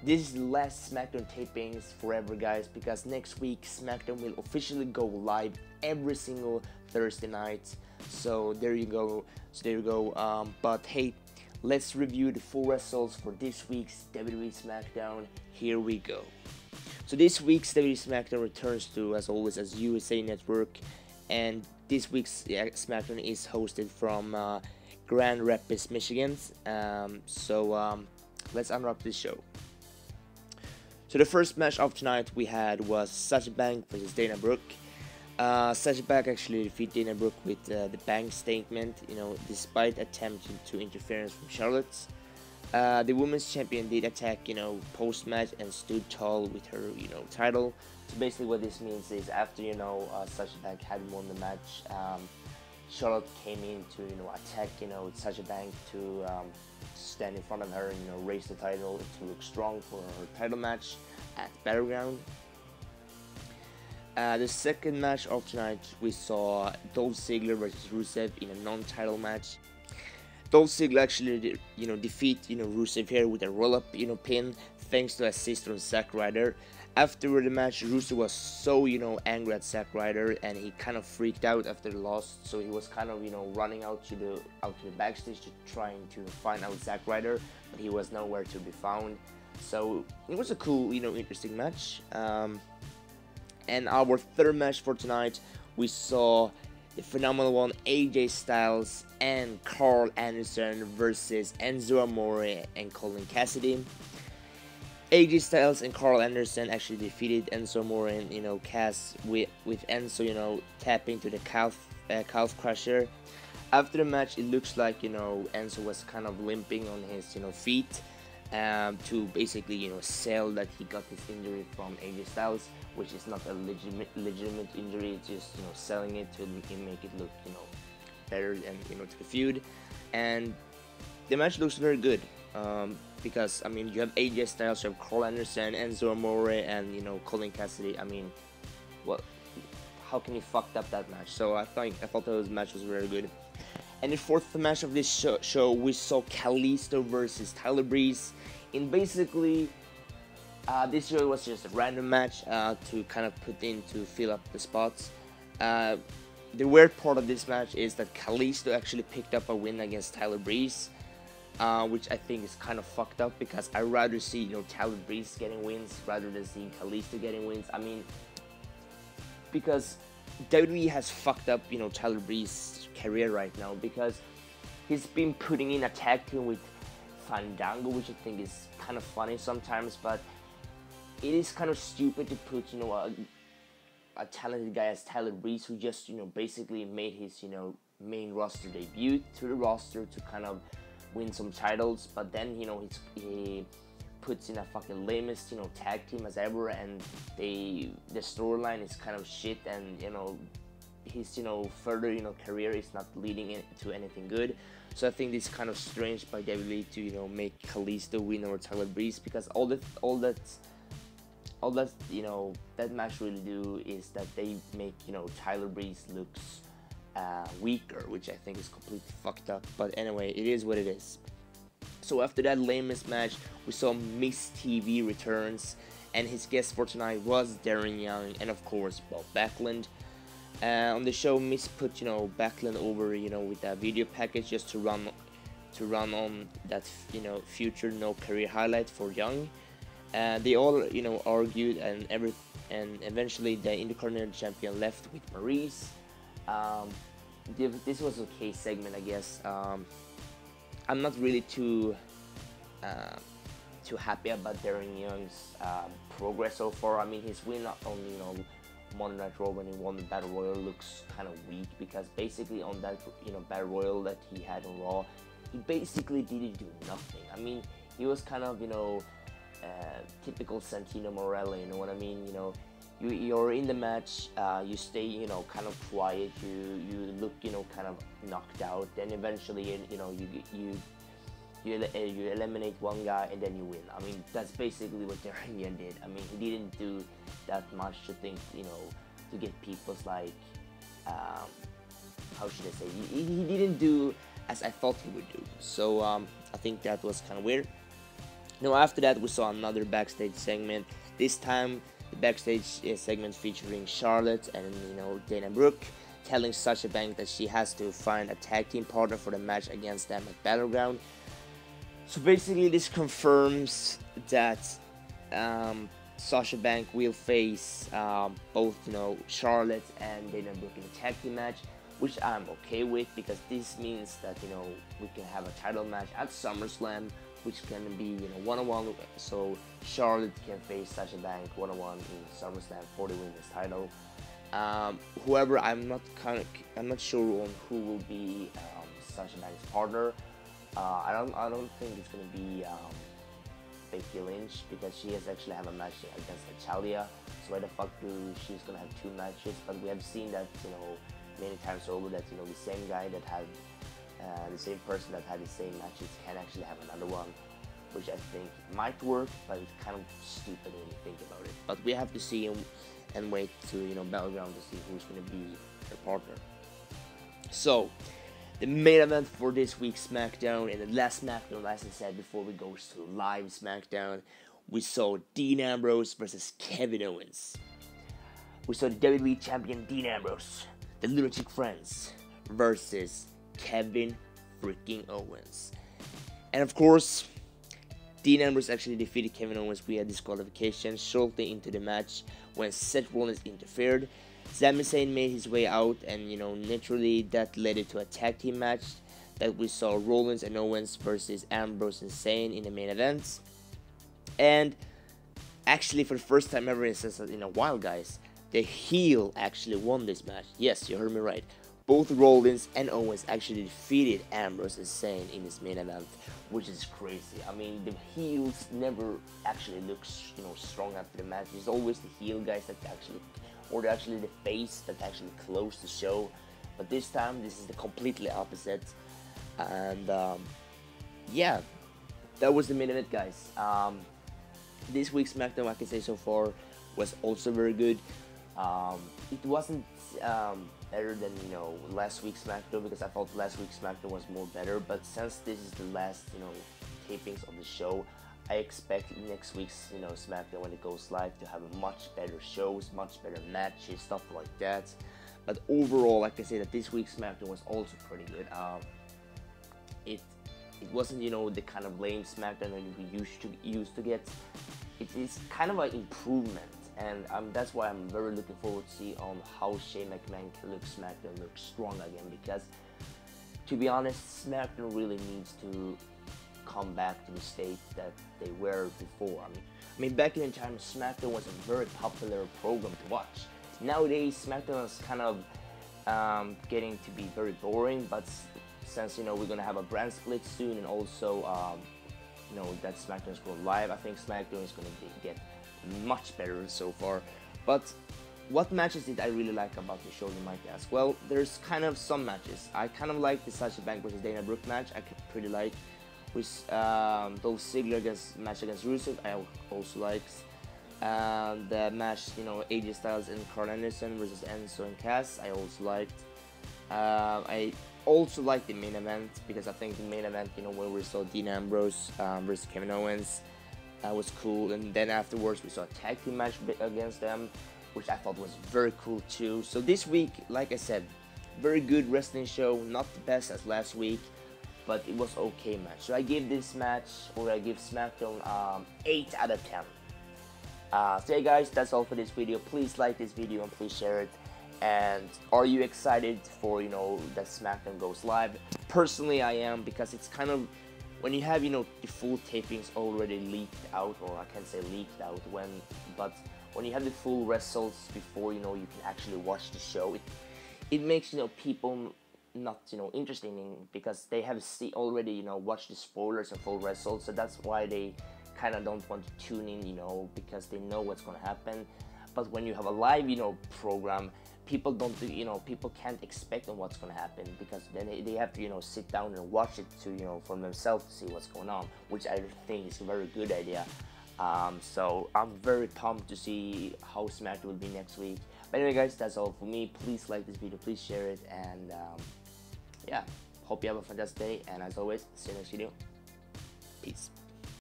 this is the last SmackDown tapings forever, guys, because next week SmackDown will officially go live every single Thursday night. So there you go. But hey, let's review the full results for this week's WWE SmackDown. Here we go. So this week's WWE SmackDown returns to, as always, as USA Network, and this week's SmackDown is hosted from Grand Rapids, Michigan. Let's unwrap this show. So the first match of tonight we had was Sasha Banks versus Dana Brooke. Sasha Banks actually defeated Dana Brooke with the Banks statement, despite attempting to interference from Charlotte. The women's champion did attack, post-match and stood tall with her, title. So basically what this means is after, Sasha Banks had won the match, Charlotte came in to, attack, Sasha Banks to stand in front of her and, raise the title to look strong for her title match at Battleground. The second match of tonight, we saw Dolph Ziggler versus Rusev in a non-title match. Dolph Ziggler actually, defeat, Rusev here with a roll-up, pin, thanks to assist from Zack Ryder. After the match, Rusev was so, angry at Zack Ryder, and he kind of freaked out after the loss. So he was kind of, running out to the backstage to trying to find out Zack Ryder, but he was nowhere to be found. So it was a cool, interesting match. And our third match for tonight, we saw the phenomenal one, AJ Styles and Karl Anderson versus Enzo Amore and Colin Cassidy. AJ Styles and Karl Anderson actually defeated Enzo Amore and Cass with Enzo tapping to the calf crusher. After the match, it looks like Enzo was kind of limping on his feet to basically sell that he got his injury from AJ Styles, which is not a legitimate injury. It's just selling it to make it look better and to the feud. And the match looks very good. Because you have AJ Styles, you have Karl Anderson, Enzo Amore, and Colin Cassidy. Well, how can you fuck up that match? So I thought that match was very good. And the fourth match of this show, we saw Kalisto versus Tyler Breeze. And basically, this show was just a random match to kind of put in to fill up the spots. The weird part of this match is that Kalisto actually picked up a win against Tyler Breeze. Which I think is kind of fucked up, because I'd rather see Tyler Breeze getting wins rather than seeing Kalisto getting wins. Because WWE has fucked up Tyler Breeze's career right now, because he's been putting in a tag team with Fandango, which I think is kind of funny sometimes, but it is kind of stupid to put a talented guy as Tyler Breeze, who just basically made his main roster debut to the roster to kind of win some titles, but then he puts in a fucking lamest tag team as ever, and the storyline is kind of shit, and his further career is not leading into anything good. So I think this is kind of strange by WWE to make Kalisto win over Tyler Breeze, because all that that match really do is that they make Tyler Breeze looks weaker, which I think is completely fucked up. But anyway, it is what it is. So after that lamest match, we saw Miz TV returns, and his guest for tonight was Darren Young and of course Bob Backlund. On the show, Miz put Backlund over with a video package just to run on that future no career highlight for Young. They all argued, and eventually the Intercontinental champion left with Maryse. This was an okay segment, I guess. I'm not really too happy about Darren Young's progress so far. His win on Monday Night Raw when he won the Battle Royal looks kind of weak, because basically on that Battle Royal that he had on Raw, he basically didn't do nothing. He was kind of typical Santino Morella. You know what I mean? You're in the match, you stay kind of quiet, you look kind of knocked out, then eventually you eliminate one guy and then you win. That's basically what Darren Young did. He didn't do that much to think to get people's like how should I say, he didn't do as I thought he would do. So I think that was kind of weird. Now after that we saw another backstage segment. This time the backstage segment featuring Charlotte and Dana Brooke telling Sasha Banks that she has to find a tag team partner for the match against them at Battleground. So basically this confirms that Sasha Banks will face both Charlotte and Dana Brooke in a tag team match, which I'm okay with, because this means that we can have a title match at SummerSlam, which can be one-on-one. So Charlotte can face Sasha Banks one-on-one in SummerSlam for the women's title. However, I'm not sure on who will be Sasha Banks' partner. I don't think it's gonna be Becky Lynch, because she has actually have a match against Natalia. So why the fuck she's gonna have two matches? But we have seen that many times over, that the same guy that had the same person that had the same matches can actually have another one, which I think might work, but it's kind of stupid when you think about it. But we have to see and wait to Battleground to see who's gonna be their partner. So the main event for this week's SmackDown, and the last SmackDown, as I said before we go to live SmackDown, we saw Dean Ambrose versus Kevin Owens. We saw the WWE Champion Dean Ambrose, the Lunatic Friends, versus Kevin freaking Owens. And of course, Dean Ambrose actually defeated Kevin Owens via disqualification shortly into the match when Seth Rollins interfered. Sami Zayn made his way out, and naturally that led to a tag team match that we saw Rollins and Owens versus Ambrose and Zayn in the main event. And actually, for the first time ever in a while, guys, the heel actually won this match. Yes, you heard me right. Both Rollins and Owens actually defeated Ambrose and Zayn in this main event, which is crazy. I mean, the heels never actually look strong after the match. It's always the heel guys that actually, or actually the face that actually close the show. But this time, this is the completely opposite. And yeah, that was the main event, guys. This week's SmackDown, I can say so far, was also very good. It wasn't better than last week's SmackDown, because I thought last week's SmackDown was more better. But since this is the last tapings of the show, I expect next week's SmackDown, when it goes live, to have much better shows, much better matches, stuff like that. But overall, I can say that this week's SmackDown was also pretty good. It wasn't the kind of lame SmackDown that we used to get. It is kind of an improvement, and that's why I'm very looking forward to see on how Shane McMahon can look SmackDown look strong again. Because to be honest, SmackDown really needs to come back to the state that they were before. I mean, back in the time, SmackDown was a very popular program to watch. Nowadays, SmackDown is kind of getting to be very boring. But since we're gonna have a brand split soon, and also that SmackDown is going live, I think SmackDown is gonna get much better so far. But what matches did I really like about the show, you might ask? Well, there's kind of some matches. I kind of like the Sasha Banks versus Dana Brooke match. I pretty like. With Dolph Ziggler match against Rusev, I also liked. The match, AJ Styles and Karl Anderson versus Enzo and Cass, I also liked. I also liked the main event, because I think the main event, when we saw Dean Ambrose versus Kevin Owens, was cool. And then afterwards, we saw a tag team match against them, which I thought was very cool too. So this week, like I said, very good wrestling show. Not the best as last week, but it was okay match. So I give this match, or I give SmackDown 8 out of 10. So yeah, guys, that's all for this video. Please like this video and please share it. And are you excited for that SmackDown goes live? Personally, I am, because it's kind of, when you have the full tapings already leaked out, or I can't say leaked out but when you have the full results before you can actually watch the show, it makes people not interested in, because they have already watched the spoilers and full results. So that's why they kind of don't want to tune in, because they know what's going to happen. But when you have a live program, people don't people can't expect on what's going to happen, because then they have to sit down and watch it to for themselves to see what's going on, which I think is a very good idea. So I'm very pumped to see how SmackDown will be next week. But anyway, guys, that's all for me. Please like this video, please share it, and yeah, hope you have a fantastic day, and as always, see you next video. Peace.